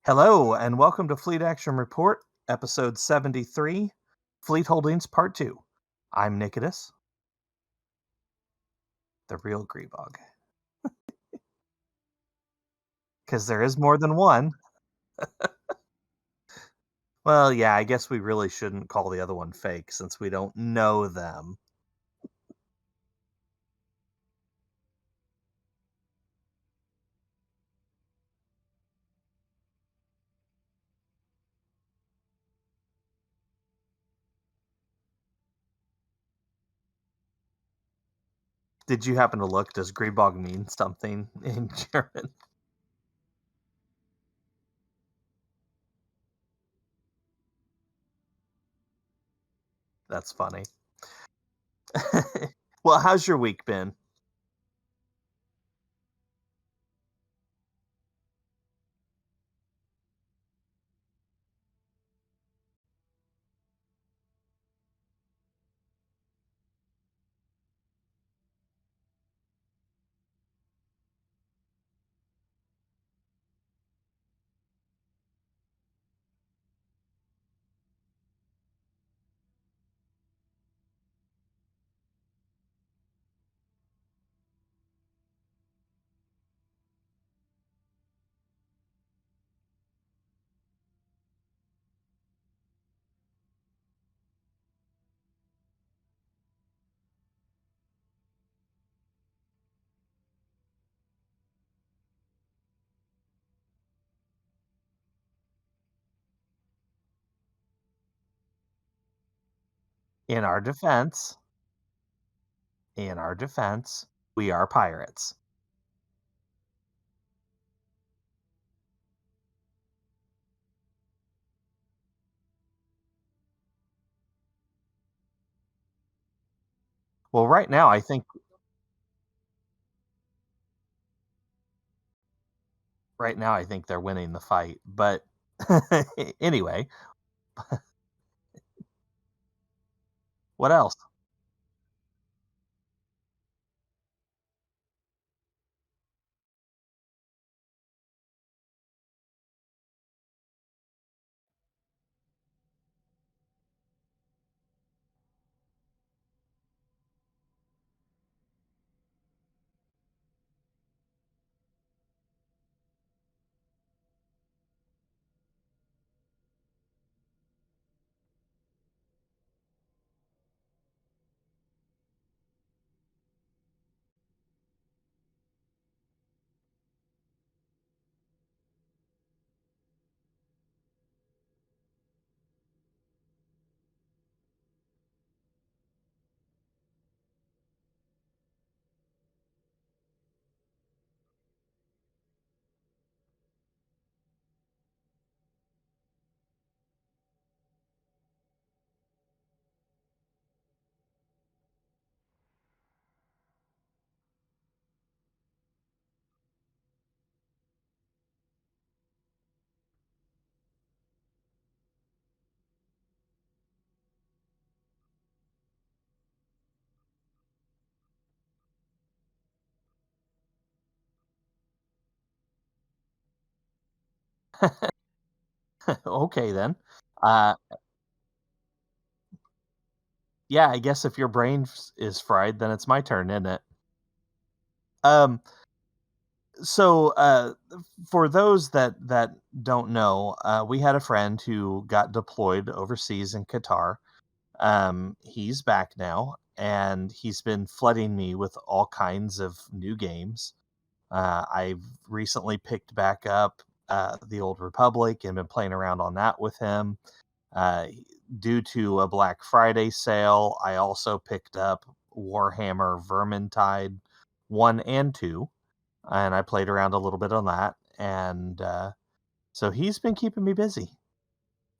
Hello, and welcome to Fleet Action Report, Episode 73, Fleet Holdings Part 2. I'm Nicodemus, the real Greebog. Because there is more than one. Well, yeah, I guess we really shouldn't call the other one fake since we don't know them. Did you happen to look? Does Greebog mean something in German? That's funny. Well, how's your week been? In our defense, in our defense, we are pirates. Well, right now I think they're winning the fight, but anyway, what else? Okay then. Uh, yeah, I guess if your is fried, then it's my turn, isn't it? Um, so for those that don't know, we had a friend who got deployed overseas in Qatar. He's back now, and he's been flooding me with all kinds of new games. I've recently picked back up the Old Republic and been playing around on that with him. Uh, Due to a Black Friday sale, I also picked up Warhammer Vermintide 1 and 2, and I played around a little bit on that. And so he's been keeping me busy.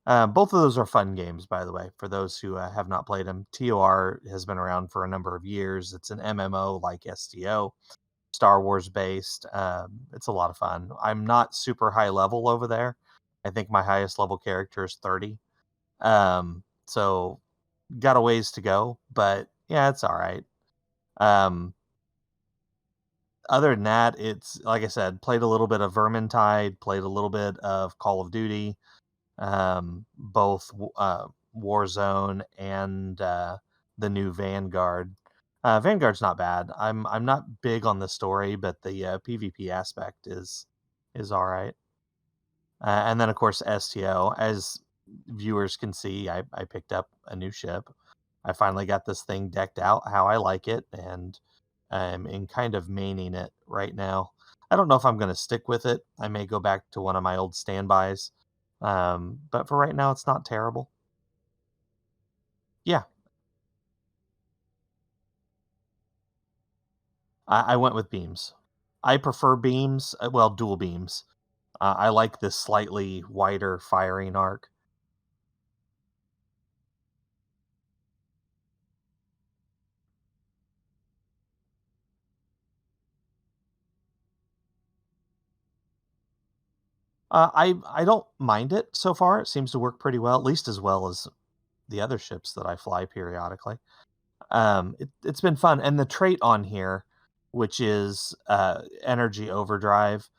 Both of those are fun games, by the way, for those who have not played them. TOR has been around for a number of years. It's an MMO like STO, Star Wars based. It's a lot of fun. I'm not super high level over there. I think my highest level character is 30. So got a ways to go, but yeah, it's all right. Um, other than that, it's like I said, played a little bit of Vermintide, played a little bit of Call of Duty, both Warzone and the new Vanguard. Vanguard's not bad. I'm not big on the story, but the PvP aspect is all right. And then of course STO, as viewers can see, I picked up a new ship. I finally got this thing decked out how I like it, and I'm in kind of maining it right now. I don't know if I'm going to stick with it. I may go back to one of my old standbys, but for right now, it's not terrible. Yeah, I went with beams. I prefer beams, well, dual beams. I like this slightly wider firing arc. I don't mind it so far. It seems to work pretty well, at least as well as the other ships that I fly periodically. It's been fun, and the trait on here, which is energy overdrive,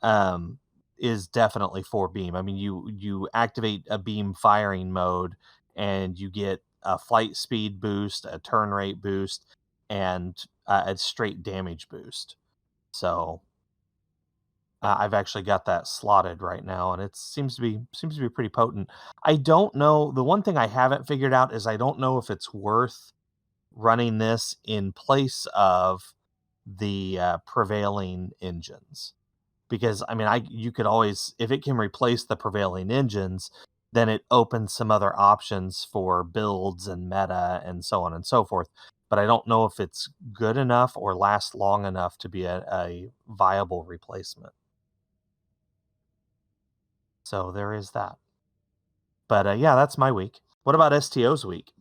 um, is definitely for beam. I mean, you activate a beam firing mode, and you get a flight speed boost, a turn rate boost, and a straight damage boost. So I've actually got that slotted right now, and it seems to be pretty potent. I don't know. The one thing I haven't figured out is I don't know if it's worth running this in place of the prevailing engines, because I mean, I you could always, if it can replace the prevailing engines, then it opens some other options for builds and meta and so on and so forth. But I don't know if it's good enough or lasts long enough to be a viable replacement. So there is that. But yeah, that's my week. What about STO's week?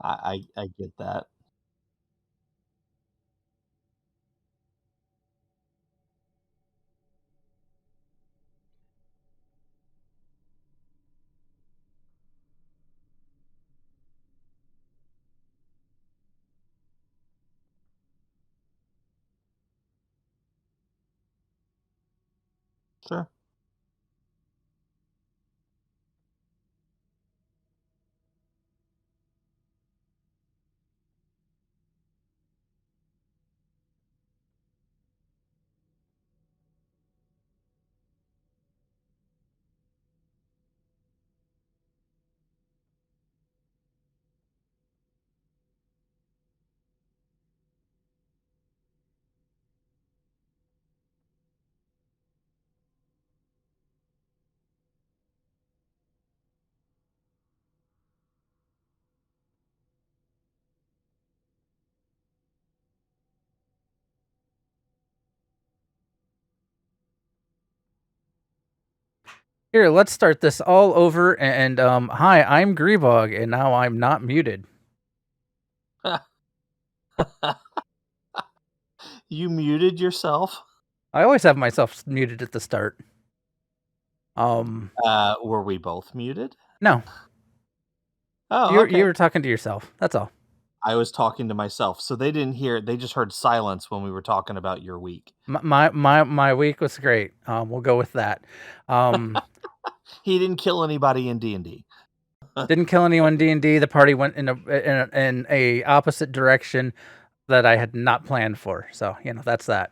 I get that. Sure. Here, let's start this all over. And hi, I'm Greebog, and now I'm not muted. You muted yourself? I always have myself muted at the start. Were we both muted? No, Oh, you okay. were talking to yourself. That's all. I was talking to myself, so they didn't hear it. They just heard silence when we were talking about your week. My week was great. We'll go with that. He didn't kill anybody in D&D. Didn't kill anyone. D&D. The party went in a opposite direction that I had not planned for. So that's that.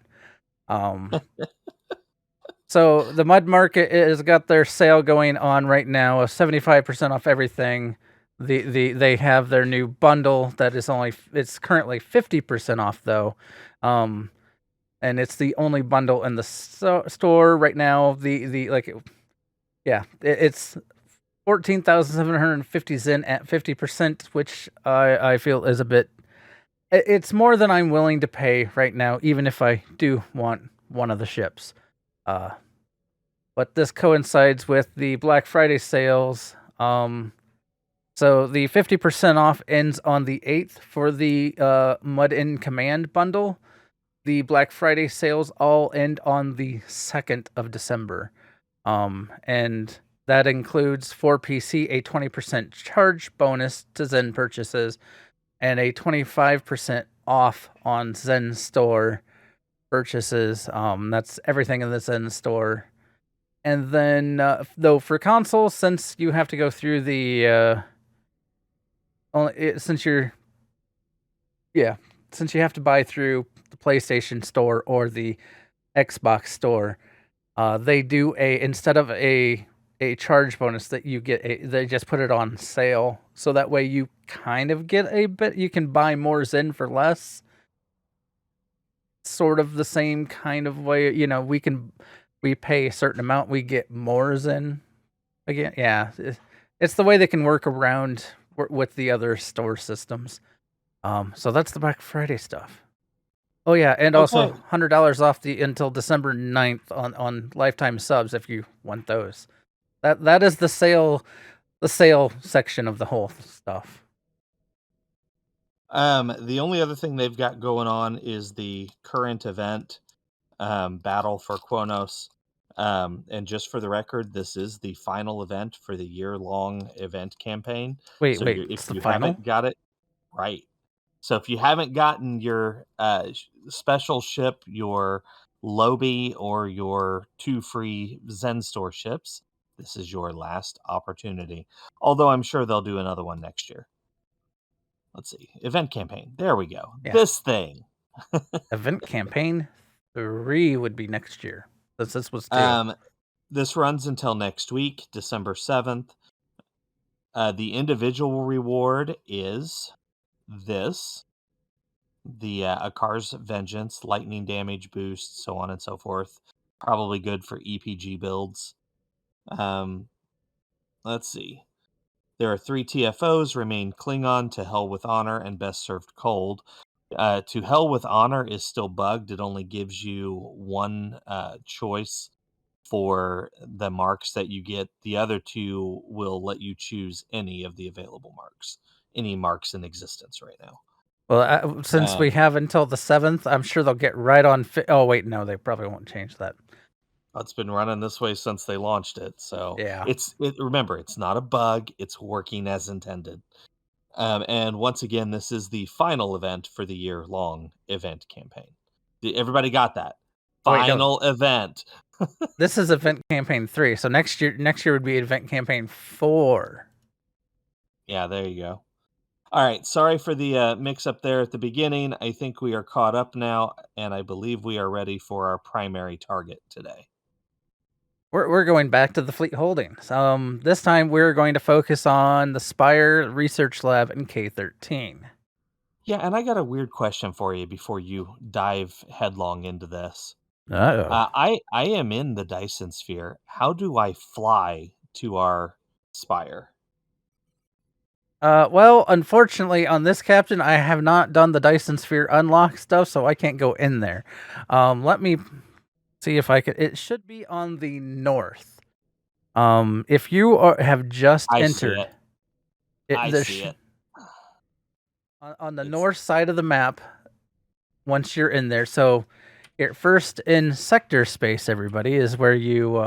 So the Mud Market has got their sale going on right now of 75% off everything. They have their new bundle that is it's currently 50% off though, and it's the only bundle in the store right now. It's 14,750 Zen at 50%, which I feel is a bit. It's more than I'm willing to pay right now, even if I do want one of the ships. But this coincides with the Black Friday sales. So the 50% off ends on the 8th for the Mud in Command bundle. The Black Friday sales all end on the 2nd of December. And that includes for PC a 20% charge bonus to Zen purchases and a 25% off on Zen store purchases. That's everything in the Zen store. And then, though, for consoles, since you have to go through the since you have to buy through the PlayStation Store or the Xbox Store, they do instead of a charge bonus that you get, they just put it on sale, so that way you kind of get a bit. You can buy more Zen for less. Sort of the same kind of way, we pay a certain amount, we get more Zen again. Yeah, it's the way they can work around with the other store systems. So that's the Black Friday stuff. Oh yeah, and also Okay. $100 off until December 9th on lifetime subs if you want those. That is the sale section of the whole stuff. The only other thing they've got going on is the current event, Battle for Quonos. And just for the record, this is the final event for the year-long event campaign. Wait, So it's if the you final? haven't got it, right. So if you haven't gotten your special ship, your Lobby, or your 2 free Zen Store ships, this is your last opportunity. Although I'm sure they'll do another one next year. Let's see. Event campaign. There we go. Yeah. This thing. Event campaign 3 would be next year. This was 2. This runs until next week, December 7th. The individual reward is this. The Akar's Vengeance, lightning damage boost, so on and so forth. Probably good for EPG builds. Let's see. There are 3 TFOs: Remain Klingon, To Hell with Honor, and Best Served Cold. To Hell with Honor is still bugged. It only gives you one choice for the marks that you get. The other 2 will let you choose any of the available marks, any marks in existence right now. Well, since we have until the 7th, I'm sure they'll get right on. Oh wait, no, they probably won't change that. It's been running this way since they launched it, so Yeah. remember, it's not a bug; it's working as intended. And once again, this is the final event for the year-long event campaign. Everybody got that? Oh, wait, no. Final event. This is event campaign 3, so next year would be event campaign 4. Yeah, there you go. All right, sorry for the mix-up there at the beginning. I think we are caught up now, and I believe we are ready for our primary target today. We're going back to the fleet holdings. This time we're going to focus on the Spire Research Lab in K13. Yeah, and I got a weird question for you before you dive headlong into this. Uh-oh. I am in the Dyson sphere. How do I fly to our Spire? Well, unfortunately, on this captain, I have not done the Dyson Sphere unlock stuff, so I can't go in there. Let me see if I could. It should be on the north. If you have just I entered, see it. I see it. On the north side of the map. Once you're in there, so first in sector space, everybody, is where you.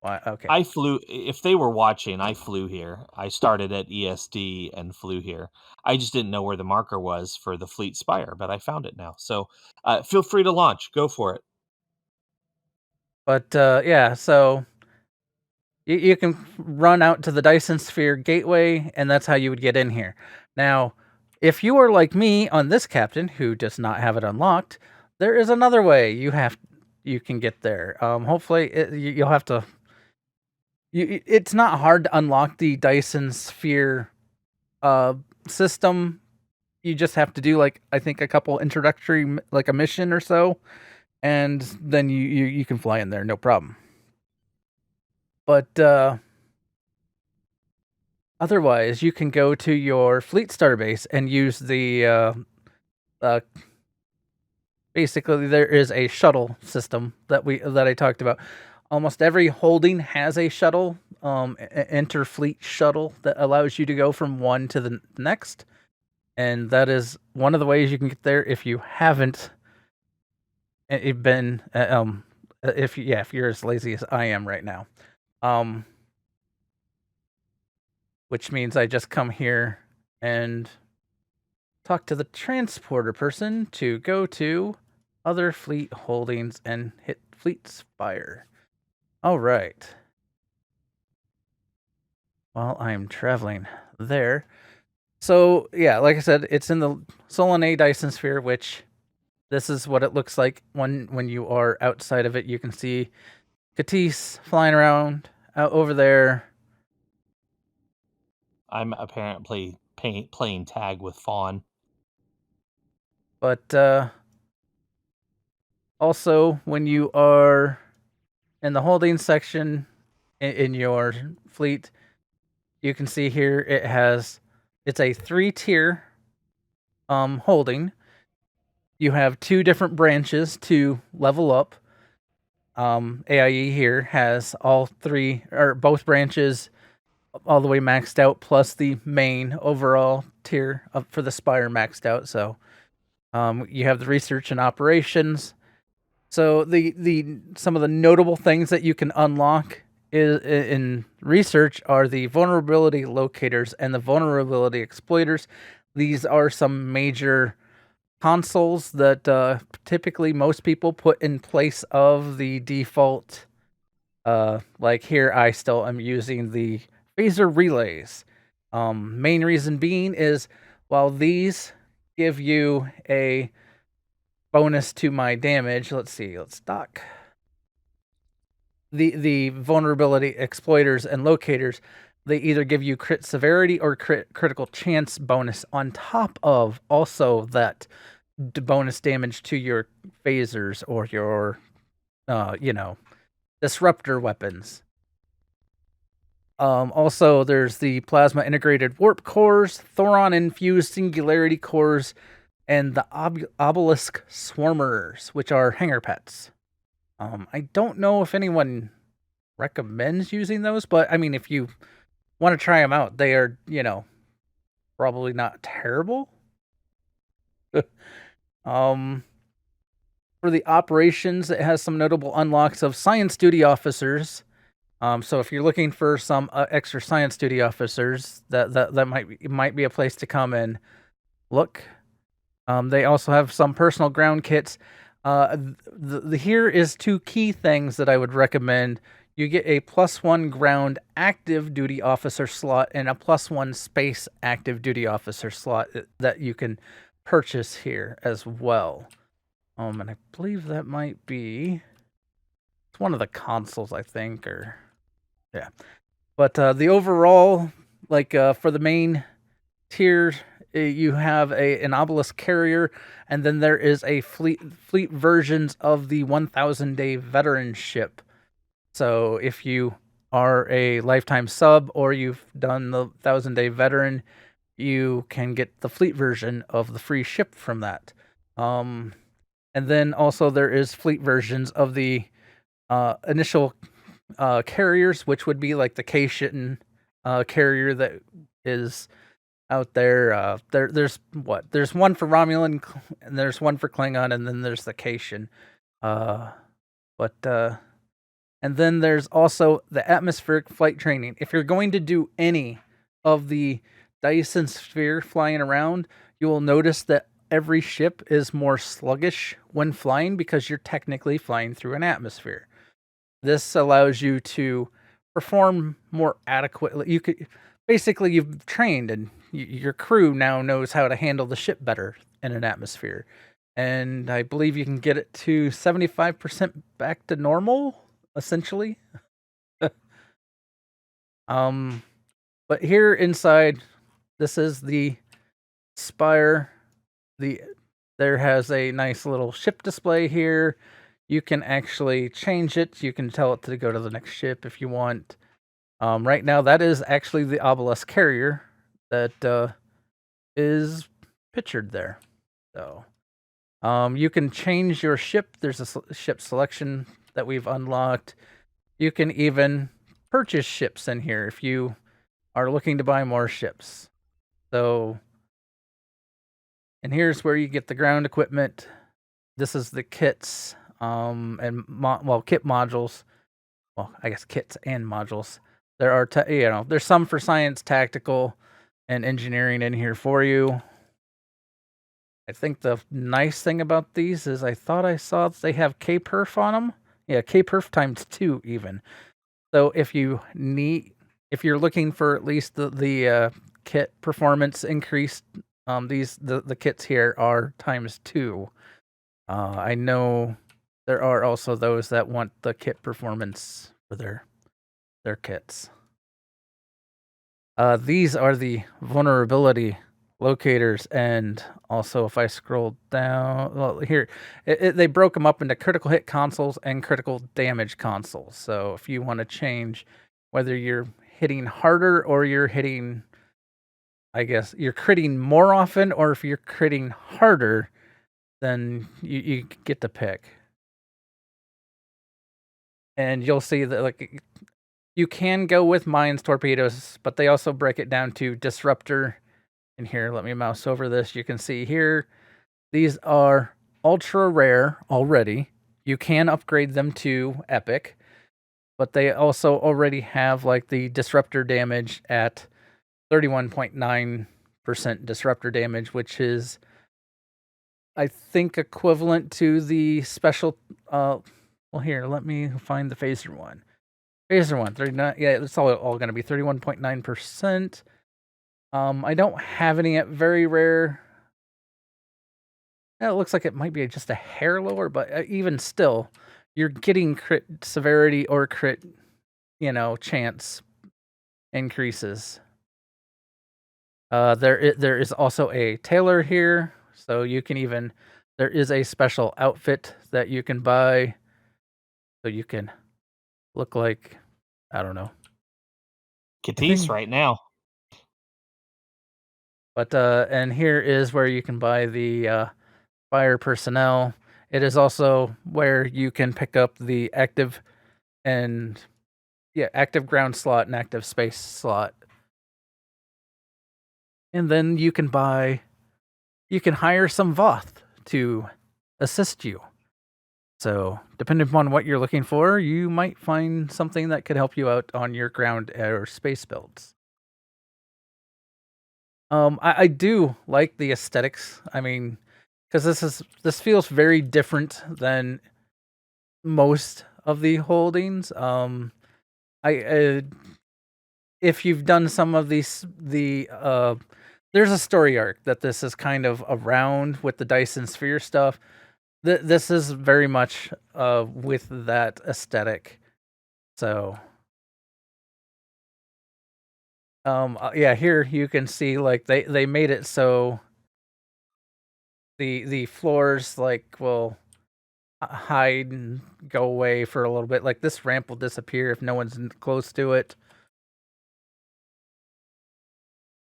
Okay. I flew. If they were watching, I flew here. I started at ESD and flew here. I just didn't know where the marker was for the Fleet Spire, but I found it now. So feel free to launch. Go for it. But yeah, so you can run out to the Dyson Sphere gateway, and that's how you would get in here. Now, if you are like me on this captain who does not have it unlocked, there is another way you can get there. Hopefully, you'll have to It's not hard to unlock the Dyson Sphere uh, system. You just have to do like I think a couple introductory like a mission or so, and then you can fly in there, no problem. But otherwise, you can go to your fleet starbase and use the basically there is a shuttle system that I talked about. Almost every holding has a shuttle, interfleet shuttle that allows you to go from one to the next, and that is one of the ways you can get there if you haven't been if you're as lazy as I am right now, um, which means I just come here and talk to the transporter person to go to other fleet holdings and hit fleet Spire. All right. While I'm traveling there. So, yeah, like I said, it's in the Solanae Dyson sphere, which this is what it looks like when you are outside of it. You can see Katis flying around out over there. I'm apparently playing tag with Fawn. But also, when you are in the holding section in your fleet, you can see here it's a 3-tier holding. You have 2 different branches to level up. AIE here has all 3 or both branches all the way maxed out, plus the main overall tier for the Spire maxed out. So you have the research and operations. So the some of the notable things that you can unlock in research are the vulnerability locators and the vulnerability exploiters. These are some major consoles that typically most people put in place of the default. Like here, I still am using the phaser relays. Main reason being is while these give you a bonus to my damage. Let's see. Let's dock. The vulnerability exploiters and locators, they either give you crit severity or critical chance bonus on top of also that bonus damage to your phasers or your disruptor weapons. Also, there's the plasma integrated warp cores, Thoron-Infused Singularity cores, and the Obelisk Swarmers, which are hangar pets. I don't know if anyone recommends using those, but I mean, if you want to try them out, they are, probably not terrible. For the operations, it has some notable unlocks of science duty officers. So if you're looking for some extra science duty officers, that might be a place to come and look. They also have some personal ground kits. Here is 2 key things that I would recommend. You get a +1 ground active duty officer slot and a +1 space active duty officer slot that you can purchase here as well. And I believe that might be it's one of the consoles, I think, or yeah. But the overall, like for the main tier, you have an Obelisk Carrier, and then there is a fleet versions of the 1,000-day veteran ship. So if you are a lifetime sub or you've done the 1,000-day veteran, you can get the fleet version of the free ship from that. And then also there is fleet versions of the initial carriers, which would be like the K-Shitten carrier that is out there. There's one for Romulan, and there's one for Klingon, and then there's the Cation. And then there's also the atmospheric flight training. If you're going to do any of the Dyson sphere flying around, you will notice that every ship is more sluggish when flying because you're technically flying through an atmosphere. This allows you to perform more adequately. You've trained and your crew now knows how to handle the ship better in an atmosphere. And I believe you can get it to 75% back to normal, essentially. But here inside, this is the Spire. There has a nice little ship display here. You can actually change it. You can tell it to go to the next ship if you want. Right now, that is actually the Obelisk Carrier that is pictured there. So, you can change your ship. There's a ship selection that we've unlocked. You can even purchase ships in here if you are looking to buy more ships. So, and here's where you get the ground equipment. This is the kits, and kit modules. Well, I guess kits and modules. There are, there's some for science, tactical, and engineering in here for you. I think the nice thing about these is I thought I saw that they have K-perf on them. Yeah, K-perf times 2 even. So if you're looking for at least the kit performance increase, the kits here are times 2. I know there are also those that want the kit performance for their kits. These are the vulnerability locators, and also if I scroll down, well, here they broke them up into critical hit consoles and critical damage consoles. So if you want to change whether you're hitting harder or you're hitting, I guess you're critting more often, or if you're critting harder, then you get to pick. And you'll see that like you can go with mines, torpedoes, but they also break it down to disruptor. And here, let me mouse over this. You can see here, these are ultra rare already. You can upgrade them to epic, but they also already have like the disruptor damage at 31.9% disruptor damage, which is, I think, equivalent to the special. Well, here, let me find the phaser one. Phaser one, 39. Yeah, it's all going to be 31.9%. I don't have any at very rare. It looks like it might be just a hair lower, but even still, you're getting crit severity or crit, chance increases. There is also a tailor here, so you can even, there is a special outfit that you can buy, so you can look like, I don't know, Katis right now. But and here is where you can buy the Spire personnel. It is also where you can pick up the active ground slot and active space slot. And then you can hire some Voth to assist you. So, depending upon what you're looking for, you might find something that could help you out on your ground or space builds. I do like the aesthetics. I mean, because this feels very different than most of the holdings. If you've done some of these, there's a story arc that this is kind of around with the Dyson Sphere stuff. This is very much with that aesthetic. So, yeah, here you can see like they made it so the floors like will hide and go away for a little bit. Like this ramp will disappear if no one's close to it.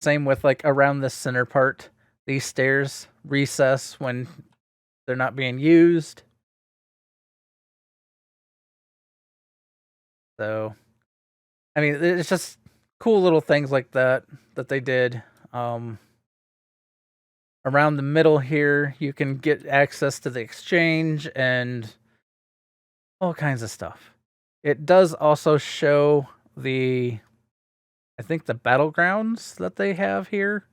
Same with like around the center part. These stairs recess when they're not being used. So, I mean, it's just cool little things like that they did. Around the middle here, you can get access to the exchange and all kinds of stuff. It does also show I think the battlegrounds that they have here.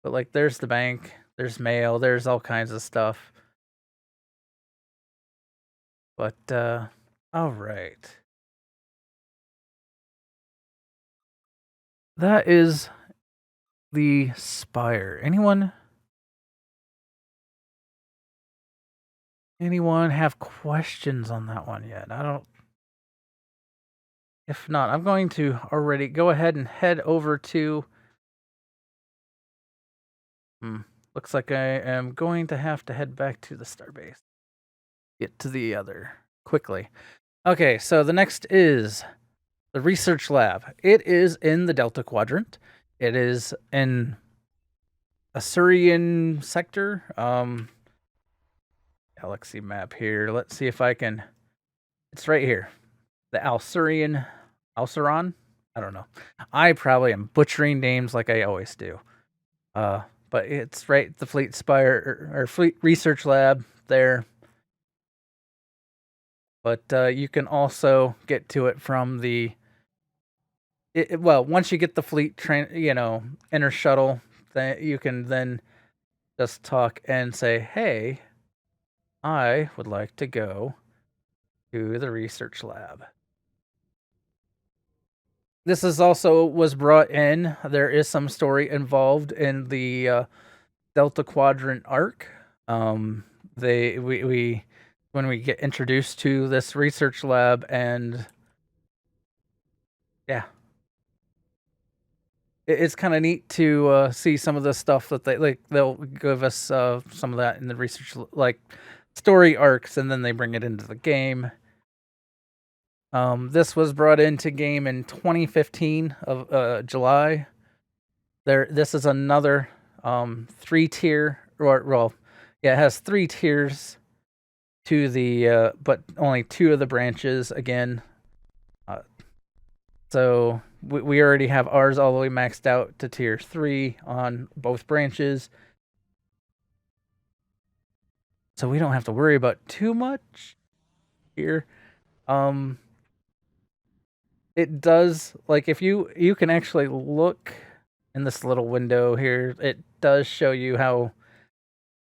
But like there's the bank, there's mail, there's all kinds of stuff. But all right. That is the Spire. Anyone have questions on that one yet? I don't. if not, I'm going to already go ahead and head over to... looks like I am going to have to head back to the starbase. Get to the other quickly. Okay, so the next is the research lab. It is in the Delta Quadrant. It is in Alsuran sector. Galaxy map here. Let's see if I can... It's right here. The Alsuran. I don't know. I probably am butchering names like I always do. But it's right the Fleet Spire or Fleet Research Lab there. But you can also get to it from the... well, once you get the fleet inner shuttle, then you can then just talk and say, "Hey, I would like to go to the research lab." This is also was brought in. There is some story involved in the Delta Quadrant arc. We when we get introduced to this research lab, and yeah, it's kind of neat to see some of the stuff that they'll give us some of that in the research, like story arcs, and then they bring it into the game. This was brought into game in 2015 of July. This is another 3-tier, it has 3 tiers to the but only 2 of the branches again. So we already have ours all the way maxed out to tier 3 on both branches. So we don't have to worry about too much here. It does, like, if you can actually look in this little window here, it does show you how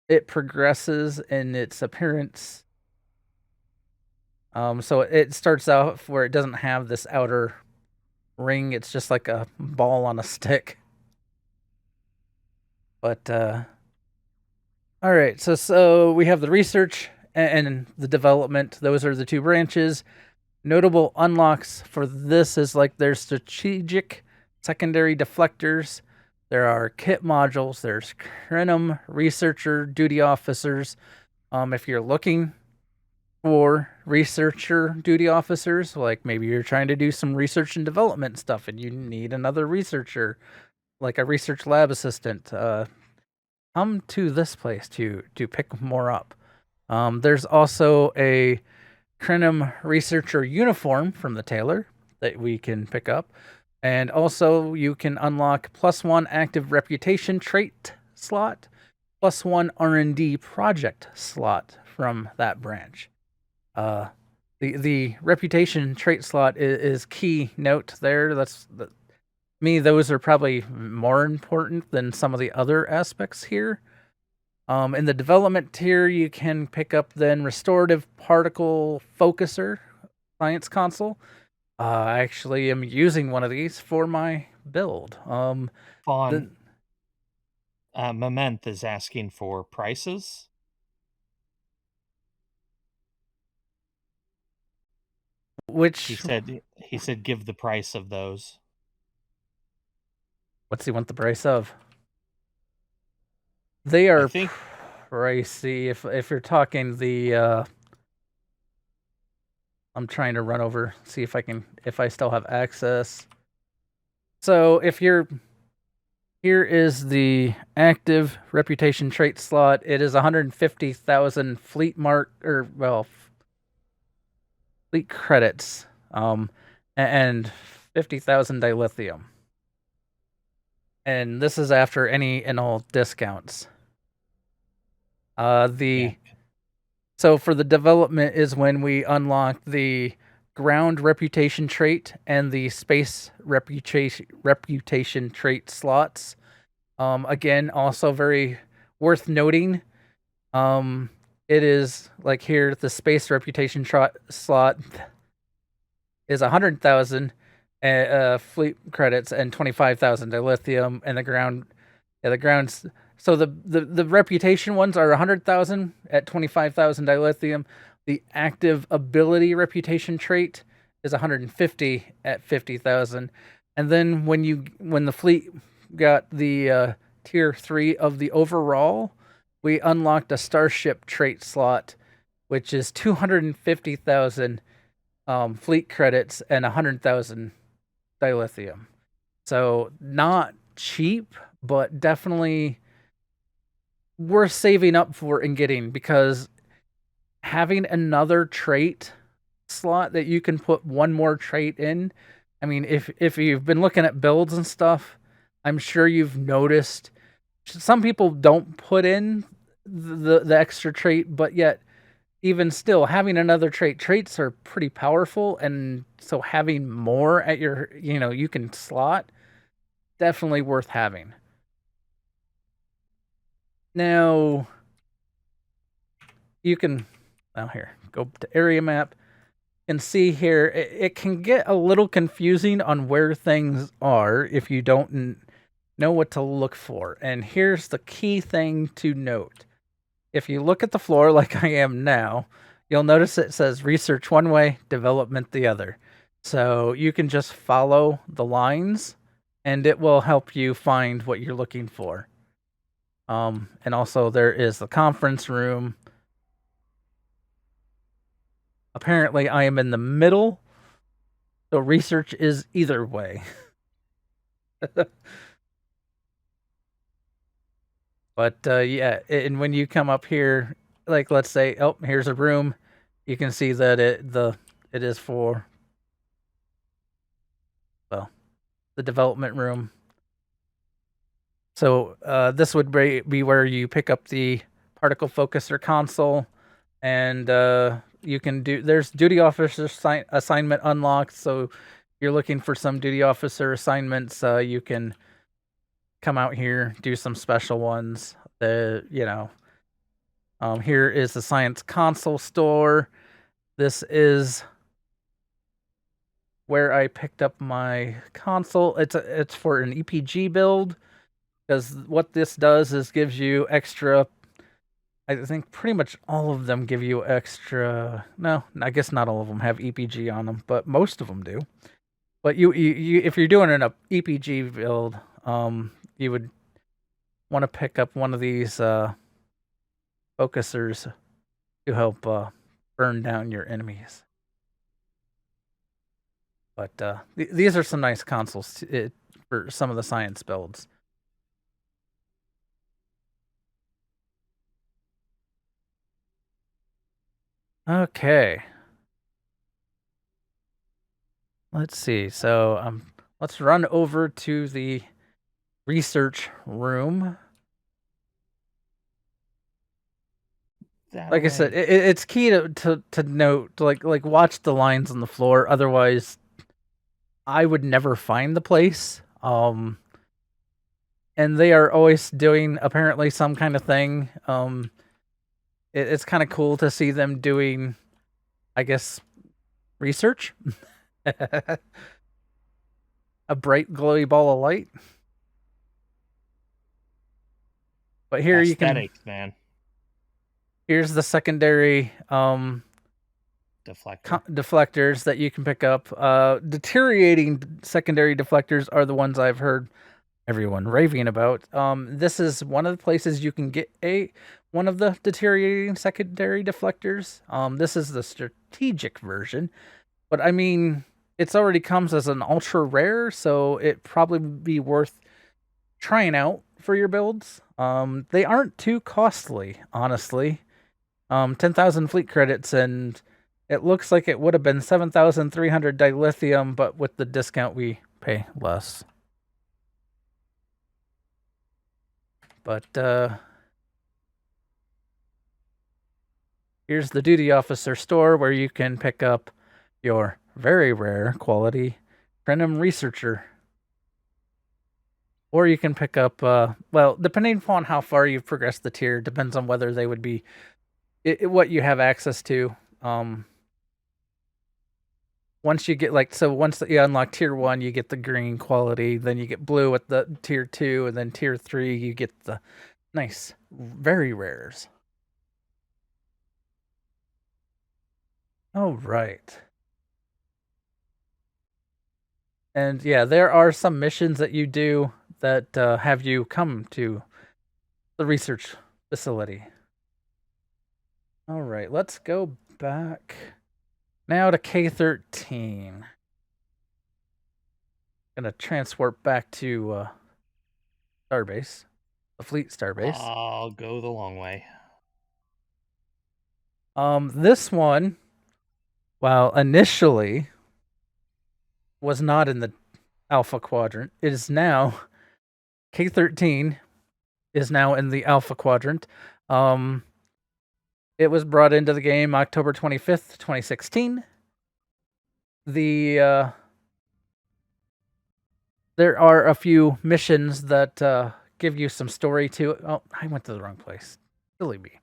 it progresses in its appearance. So it starts out where it doesn't have this outer ring. It's just like a ball on a stick. But all right, so we have the research and the development. Those are the 2 branches. Notable unlocks for this is like there's strategic secondary deflectors. There are kit modules. There's Krenim researcher duty officers. If you're looking for researcher duty officers, like maybe you're trying to do some research and development stuff and you need another researcher, like a research lab assistant, come to this place to pick more up. There's also a Krenim researcher uniform from the tailor that we can pick up. And also you can unlock +1 active reputation trait slot, +1 R&D project slot from that branch. The reputation trait slot is key note there. Those are probably more important than some of the other aspects here. In the development tier, you can pick up then restorative particle focuser science console. I actually am using one of these for my build. Fawn Mament is asking for prices. Which he said give the price of those. What's he want the price of? They are think pricey. If you're talking the I'm trying to run over, see if I still have access. So here is the active reputation trait slot. It is 150,000 fleet credits, and 50,000 dilithium. And this is after any and all discounts. So for the development is when we unlock the ground reputation trait and the space reputation trait slots. Again, also very worth noting. It is like here, the space reputation slot is 100,000 fleet credits and 25,000 dilithium, and the ground's. So the reputation ones are 100,000 at 25,000 dilithium. The active ability reputation trait is 150 at 50,000. And then when the fleet got the tier 3 of the overall, we unlocked a starship trait slot, which is 250,000 fleet credits and 100,000 dilithium. So not cheap, but definitely worth saving up for and getting, because having another trait slot that you can put one more trait in. I mean, if you've been looking at builds and stuff, I'm sure you've noticed some people don't put in the extra trait, but yet even still having another traits are pretty powerful, and so having more at your, you can slot, definitely worth having. Now you can here go to area map and see here, it can get a little confusing on where things are if you don't know what to look for. And here's the key thing to note. If you look at the floor like I am now, you'll notice it says research one way, development the other. So you can just follow the lines and it will help you find what you're looking for. And also there is the conference room. Apparently I am in the middle, so research is either way. But yeah, and when you come up here, like let's say, oh, here's a room, you can see that it is for, well, the development room. So this would be where you pick up the particle focuser console, and you can there's duty officer assignment unlocked. So if you're looking for some duty officer assignments, you can come out here, do some special ones. Here is the science console store. This is where I picked up my console. It's for an EPG build, because what this does is gives you extra. I think pretty much all of them give you extra. No, I guess not all of them have EPG on them, but most of them do. But you if you're doing an EPG build, you would want to pick up one of these focusers to help burn down your enemies. But these are some nice consoles for some of the science builds. Okay. Let's see. So let's run over to the research room. Like I said, it's key to note, to like watch the lines on the floor. Otherwise, I would never find the place. And they are always doing apparently some kind of thing. It's kind of cool to see them doing, I guess, research. A bright glowy ball of light. But here Aesthetics, man. Here's the secondary deflectors that you can pick up. Deteriorating secondary deflectors are the ones I've heard everyone raving about. This is one of the places you can get one of the deteriorating secondary deflectors. This is the strategic version, but I mean, it's already comes as an ultra rare, so it probably would be worth trying out for your builds. They aren't too costly, honestly. 10,000 fleet credits, and it looks like it would have been 7,300 dilithium, but with the discount we pay less. But here's the duty officer store where you can pick up your very rare quality Krenim researcher. Or you can pick up, well, depending upon how far you've progressed the tier, depends on whether they would be what you have access to. Once you get once you unlock tier 1, you get the green quality, then you get blue at the tier 2, and then tier 3 you get the nice very rares. All right. And yeah, there are some missions that you do that have you come to the research facility. All right, let's go back now to K13. Gonna transport back to Starbase, the Fleet Starbase. I'll go the long way. This one, while initially was not in the Alpha Quadrant, it is now K13 is now in the Alpha Quadrant. It was brought into the game October 25th, 2016. There are a few missions that give you some story to it. Oh, I went to the wrong place. Silly me.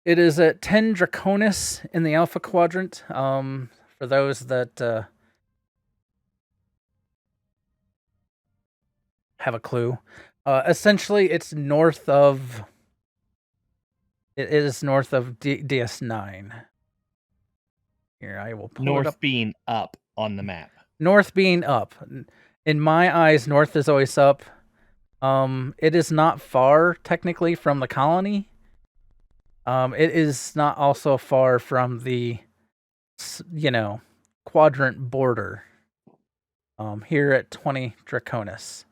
It is at 10 Draconis in the Alpha Quadrant. For those that have a clue. Essentially, it's north of... It is north of DS9. Here, I will pull it up. North being up on the map. North being up. In my eyes, north is always up. It is not far, technically, from the colony. It is not also far from the, quadrant border. Here at 20 Draconis.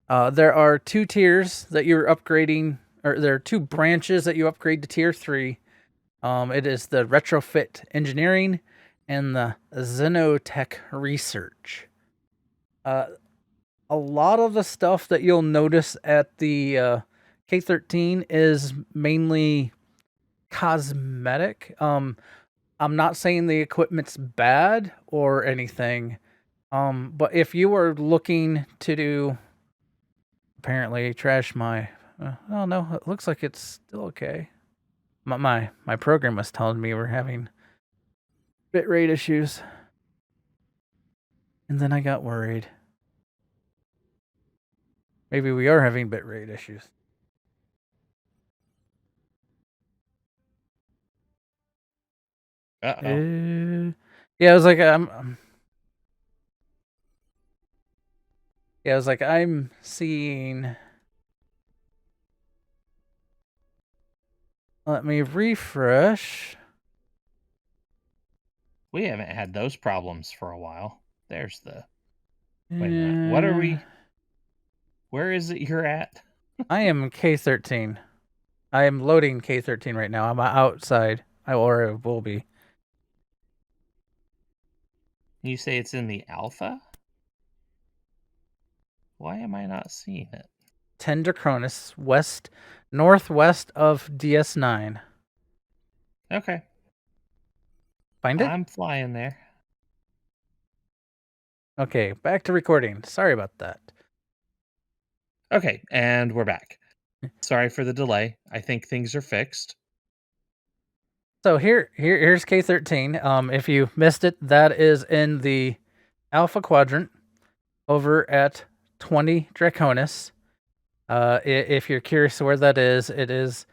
There are 2 tiers that you're upgrading, or there are 2 branches that you upgrade to tier 3. It is the Retrofit Engineering and the Xenotech Research. A lot of the stuff that you'll notice at the K13 is mainly cosmetic. I'm not saying the equipment's bad or anything, but if you are looking to do... Apparently, trash my... oh, no, it looks like it's still okay. My program was telling me we're having bitrate issues. And then I got worried. Maybe we are having bitrate issues. Uh-oh. Yeah, I was like, Yeah, I was like, I'm seeing... Let me refresh. We haven't had those problems for a while. There's the... Wait a minute. What are we... Where is it you're at? I am K13. I am loading K13 right now. I'm outside. Or I will be. You say it's in the alpha? Why am I not seeing it? 10 Draconis, northwest of DS9. Okay. Find it? I'm flying there. Okay, back to recording. Sorry about that. Okay, and we're back. Sorry for the delay. I think things are fixed. So here's K13. If you missed it, that is in the Alpha Quadrant over at 20 Draconis. If you're curious where that is, it is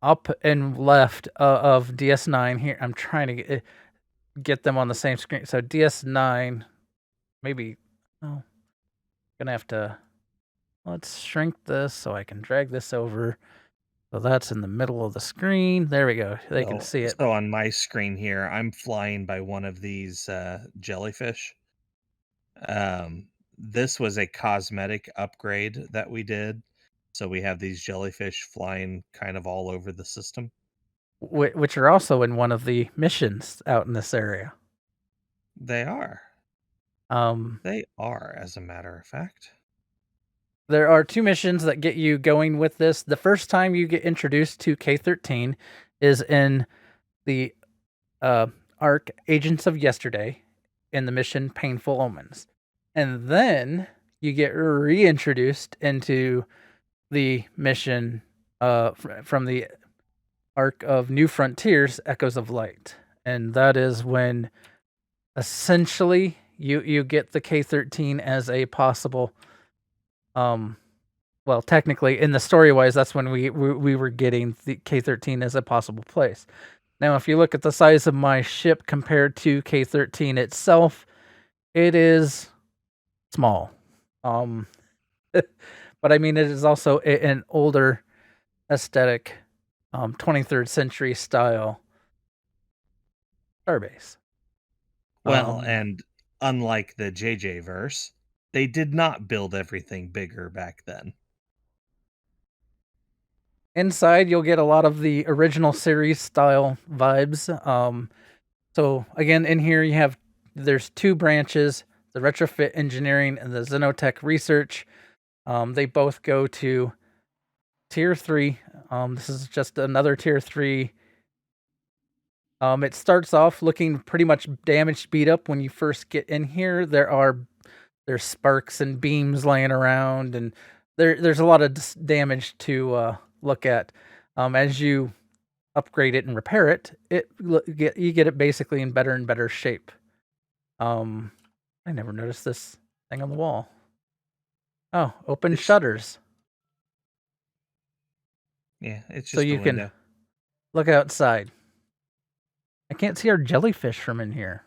up and left of DS9. Here, I'm trying to get them on the same screen. So DS9, maybe... Oh, gonna have to... Let's shrink this so I can drag this over. So that's in the middle of the screen. There we go. They can see it. So on my screen here, I'm flying by one of these jellyfish. This was a cosmetic upgrade that we did. So we have these jellyfish flying kind of all over the system. Which are also in one of the missions out in this area. They are. They are, as a matter of fact. There are 2 missions that get you going with this. The first time you get introduced to K13 is in the arc Agents of Yesterday in the mission Painful Omens. And then you get reintroduced into the mission from the arc of New Frontiers, Echoes of Light. And that is when essentially you get the K13 as a possible... well, technically, in the story-wise, that's when we were getting the K13 as a possible place. Now, if you look at the size of my ship compared to K-13 itself, it is small. But I mean, it is also an older aesthetic, 23rd century style starbase. Well, and unlike the JJ verse, they did not build everything bigger back then. Inside, you'll get a lot of the original series style vibes. So again, in here there's two branches: the retrofit engineering and the Xenotech research. They both go to tier 3. This is just another tier 3. It starts off looking pretty much damaged, beat up when you first get in here. There's sparks and beams laying around, and there's a lot of damage to look at. As you upgrade it and repair it, you get it basically in better and better shape. I never noticed this thing on the wall. Oh, open shutters. Yeah, it's just so you can look outside. I can't see our jellyfish from in here.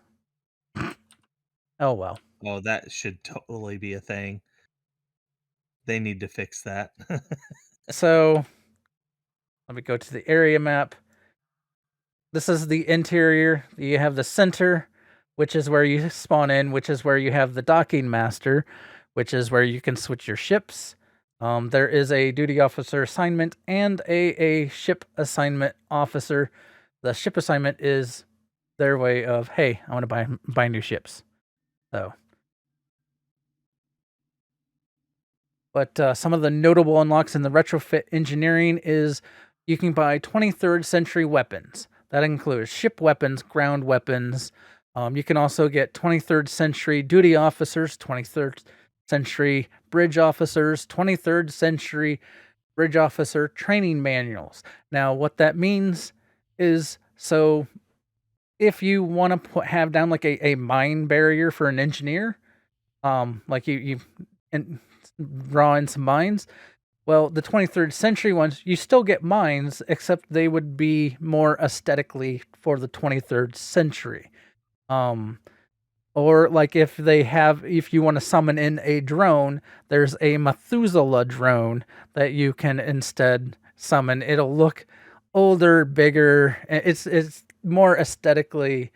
Oh well. Oh, that should totally be a thing. They need to fix that. So let me go to the area map. This is the interior. You have the center, which is where you spawn in, which is where you have the docking master, which is where you can switch your ships. There is a duty officer assignment and a ship assignment officer. The ship assignment is their way of, hey, I want to buy new ships. So, but some of the notable unlocks in the retrofit engineering is you can buy 23rd century weapons. That includes ship weapons, ground weapons. You can also get 23rd century duty officers, 23rd century bridge officers, 23rd century bridge officer training manuals. Now, what that means is, so if you want to have down like a mine barrier for an engineer, like you draw in some mines, well, the 23rd century ones, you still get mines, except they would be more aesthetically for the 23rd century. Or like if you want to summon in a drone, there's a Methuselah drone that you can instead summon. It'll look older, bigger. It's more aesthetically,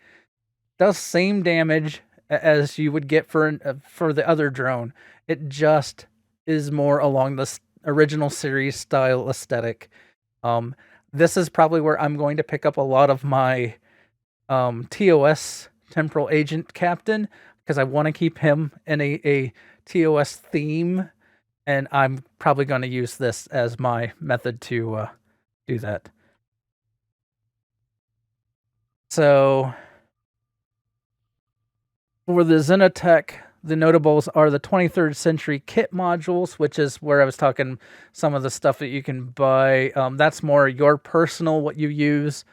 does same damage as you would get for the other drone. It just is more along the original series style aesthetic. This is probably where I'm going to pick up a lot of my TOS temporal agent captain, because I want to keep him in a TOS theme, and I'm probably going to use this as my method to do that. So for the Xenotech, the notables are the 23rd century kit modules, which is where I was talking some of the stuff that you can buy. That's more your personal, what you use.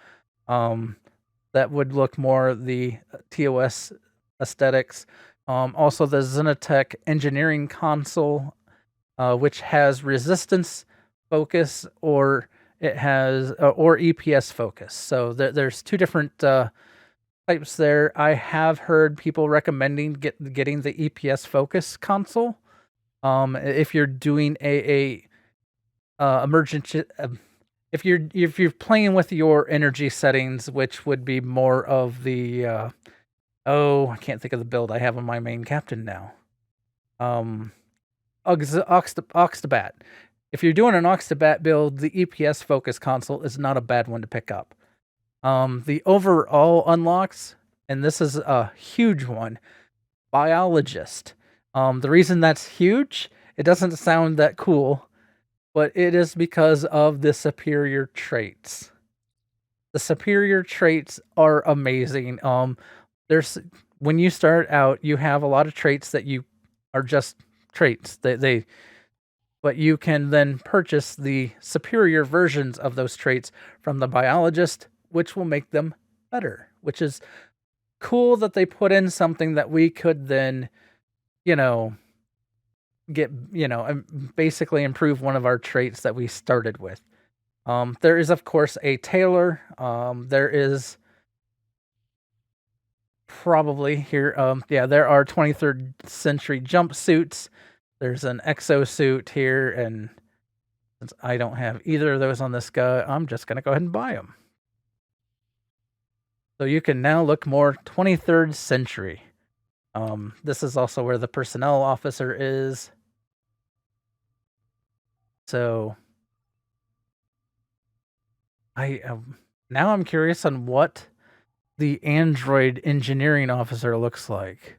That would look more the TOS aesthetics. Also, the Xenotech engineering console, which has resistance focus, or it has or EPS focus. So there's two different types there. I have heard people recommending getting the EPS focus console. If you're doing a emergency. If you're playing with your energy settings, which would be more of the I can't think of the build I have on my main captain now. Oxtabat. If you're doing an Oxtabat build, the EPS focus console is not a bad one to pick up. The overall unlocks, and this is a huge one, biologist. The reason that's huge, it doesn't sound that cool, but it is because of the superior traits. The superior traits are amazing. There's when you start out, you have a lot of traits that you are just traits. But you can then purchase the superior versions of those traits from the biologist, which will make them better. Which is cool that they put in something that we could then, get, basically improve one of our traits that we started with. There is, of course, a tailor. There is probably here. There are 23rd century jumpsuits. There's an exosuit here, and since I don't have either of those on this guy, I'm just gonna go ahead and buy them. So you can now look more 23rd century. This is also where the personnel officer is. So now I'm curious on what the android engineering officer looks like.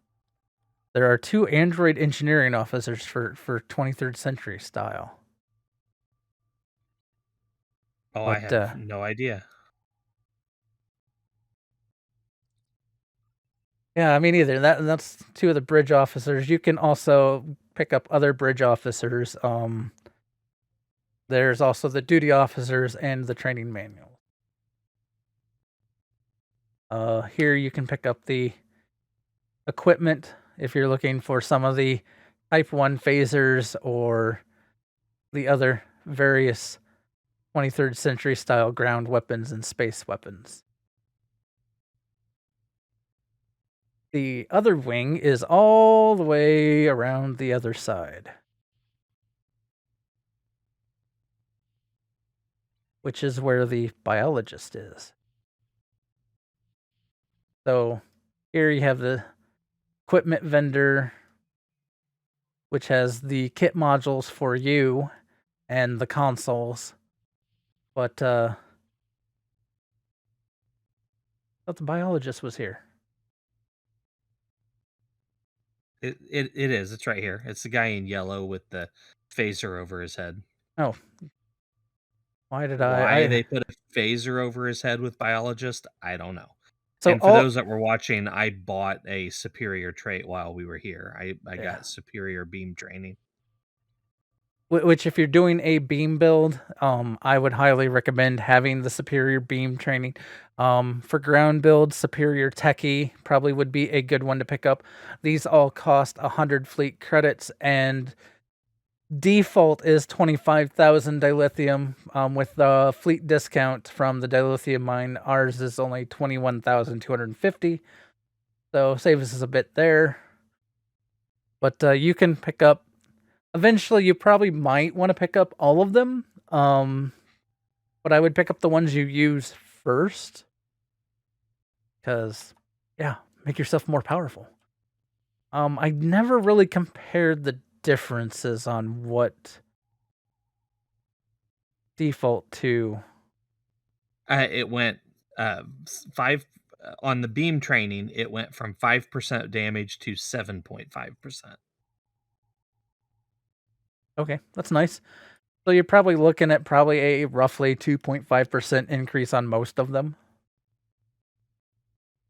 There are 2 android engineering officers for 23rd century style. Oh, I have no idea. Yeah, I mean, either that's 2 of the bridge officers. You can also pick up other bridge officers. There's also the duty officers and the training manual. Here you can pick up the equipment if you're looking for some of the Type 1 phasers or the other various 23rd century style ground weapons and space weapons. The other wing is all the way around the other side, which is where the biologist is. So here you have the equipment vendor, which has the kit modules for you and the consoles. But thought the biologist was here. It is. It's right here. It's the guy in yellow with the phaser over his head. Oh. Why they put a phaser over his head with biologist, I don't know. So and for those that were watching, I bought a superior trait while we were here. I got superior beam training. Which, if you're doing a beam build, I would highly recommend having the superior beam training. For ground build, superior techie probably would be a good one to pick up. These all cost 100 fleet credits, and default is 25,000 dilithium. With the fleet discount from the dilithium mine, ours is only 21,250. So saves us a bit there. But you can pick up. Eventually, you probably might want to pick up all of them. But I would pick up the ones you use first. Because, yeah, make yourself more powerful. I never really compared the differences on what default to. It went 5 on the beam training. It went from 5% damage to 7.5%. Okay, that's nice. So you're probably looking at a roughly 2.5% increase on most of them.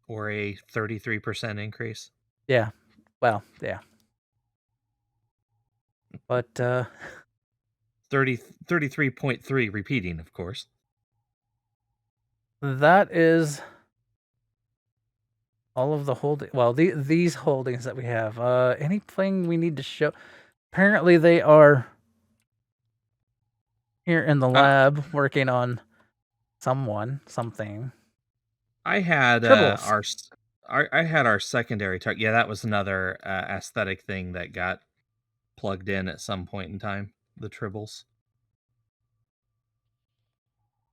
Or a 33% increase. Yeah. Well, yeah. But 33.3 repeating, of course. That is all of the holding. Well, these holdings that we have. Anything we need to show? Apparently, they are here in the lab working on something. I had our secondary target. Yeah, that was another aesthetic thing that got plugged in at some point in time. The tribbles.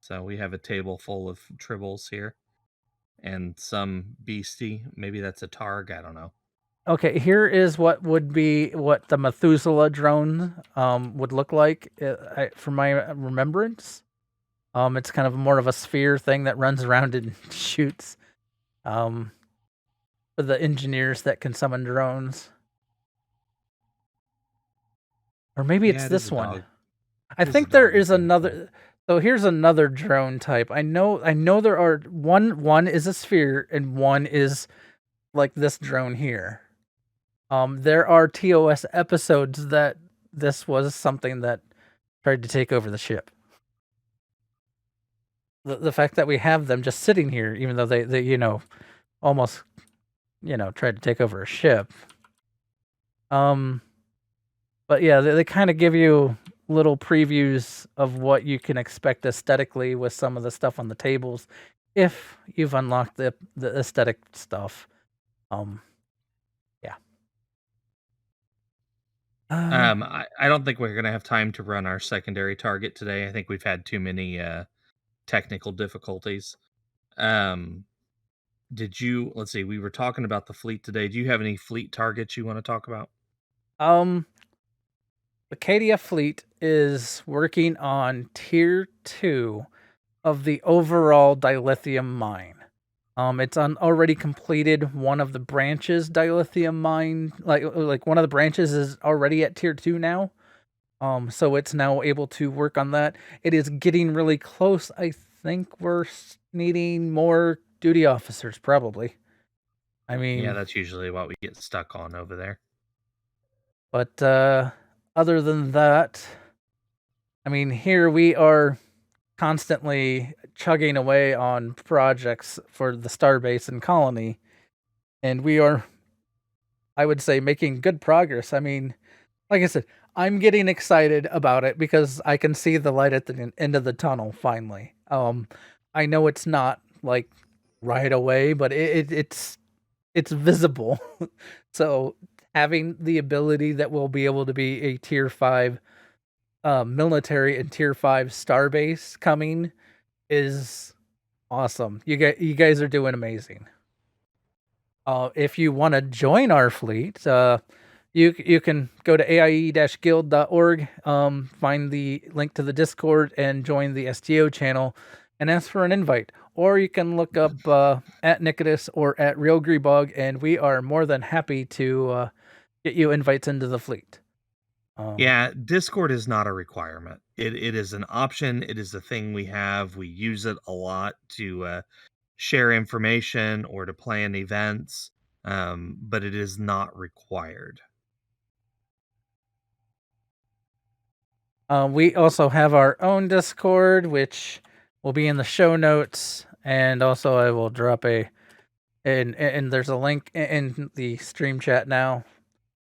So we have a table full of tribbles here, and some beastie. Maybe that's a targ. I don't know. Okay, here is what would be what the Methuselah drone would look like from my remembrance. It's kind of more of a sphere thing that runs around and shoots. For the engineers that can summon drones. Or maybe it's this one. I think there is another. So here's another drone type. I know there are one is a sphere and one is like this drone here. There are TOS episodes that this was something that tried to take over the ship. The fact that we have them just sitting here, even though they almost tried to take over a ship. But yeah, they kind of give you little previews of what you can expect aesthetically with some of the stuff on the tables, if you've unlocked the aesthetic stuff. Um, yeah. I don't think we're gonna have time to run our secondary target today. I think we've had too many technical difficulties. Um, did you? Let's see. We were talking about the fleet today. Do you have any fleet targets you want to talk about? Um, the KDF fleet is working on tier 2 of the overall dilithium mine. It's already completed one of the branches dilithium mine. Like one of the branches is already at tier 2 now. So it's now able to work on that. It is getting really close. I think we're needing more duty officers, probably. I Yeah, mean, that's usually what we get stuck on over there. but other than that, I mean, here we are constantly chugging away on projects for the starbase and colony, and we are, I would say, making good progress. I mean, like I said, I'm getting excited about it because I can see the light at the end of the tunnel finally. I know it's not like right away, but it's visible. So having the ability that we'll be able to be a tier 5 military and tier 5 starbase coming is awesome. You guys are doing amazing. If you want to join our fleet, you can go to aie-guild.org, find the link to the Discord, and join the STO channel, and ask for an invite. Or you can look up at Nicotus or at Real Greebog, and we are more than happy to get you invites into the fleet. Yeah, Discord is not a requirement. It is an option. It is a thing we have. We use it a lot to share information or to plan events, but it is not required. We also have our own Discord, which will be in the show notes, and also I will drop and there's a link in the stream chat now.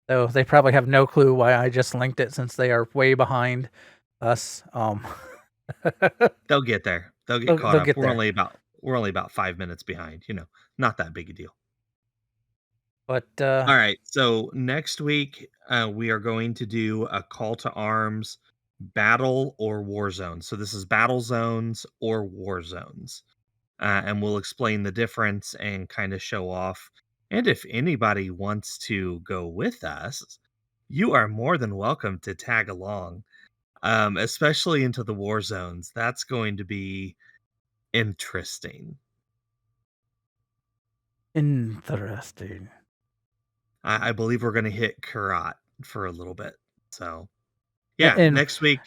So they probably have no clue why I just linked it since they are way behind us. They'll get there. They'll get caught They'll up. get there. We're only about 5 minutes behind. Not that big a deal. But All right. So next week we are going to do a call to arms, battle or war zones. So this is battle zones or war zones. And we'll explain the difference and kind of show off. And if anybody wants to go with us, you are more than welcome to tag along, especially into the war zones. That's going to be interesting. interesting. I believe we're going to hit Karat for a little bit. So, And yeah, next week,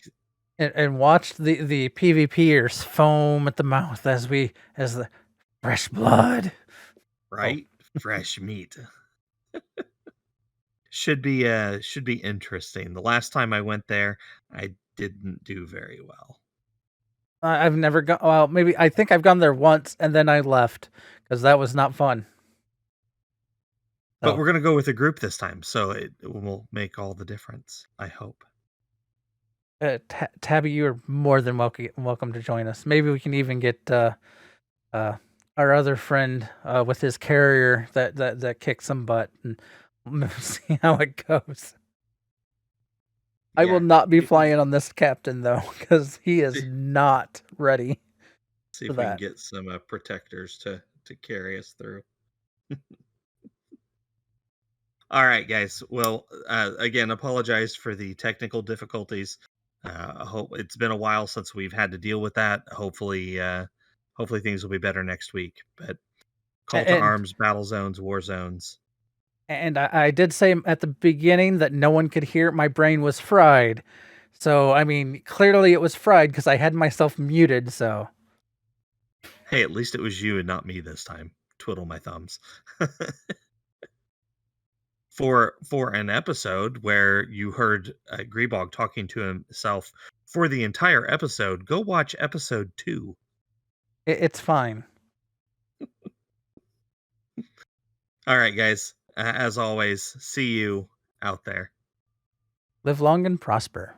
and watch the PvPers foam at the mouth as the fresh blood. Oh, right? Fresh meat. Should be interesting. The last time I went there, I didn't do very well. I've never gone. Well, maybe I think I've gone there once and then I left because that was not fun. But So, we're gonna go with a group this time, so it will make all the difference, I hope. Tabby, you are more than welcome to join us. Maybe we can even get our other friend with his carrier that kicks some butt and see how it goes. I will Yeah. not be See if we flying on this captain though, because he is see not ready see for if we can that. get some, protectors to carry us through. Alright, guys. Well, again, apologize for the technical difficulties. I hope it's been a while since we've had to deal with that. Hopefully things will be better next week, but call to And arms, battle zones, war zones. and I did say at the beginning that no one could hear. My brain was fried. So, I mean, clearly it was fried because I had myself muted. So, Hey, at least it was you and not me this time. Twiddle my thumbs. For an episode where you heard Greebog talking to himself for the entire episode, go watch episode 2. it's fine. All right, guys. As always, see you out there. Live long and prosper.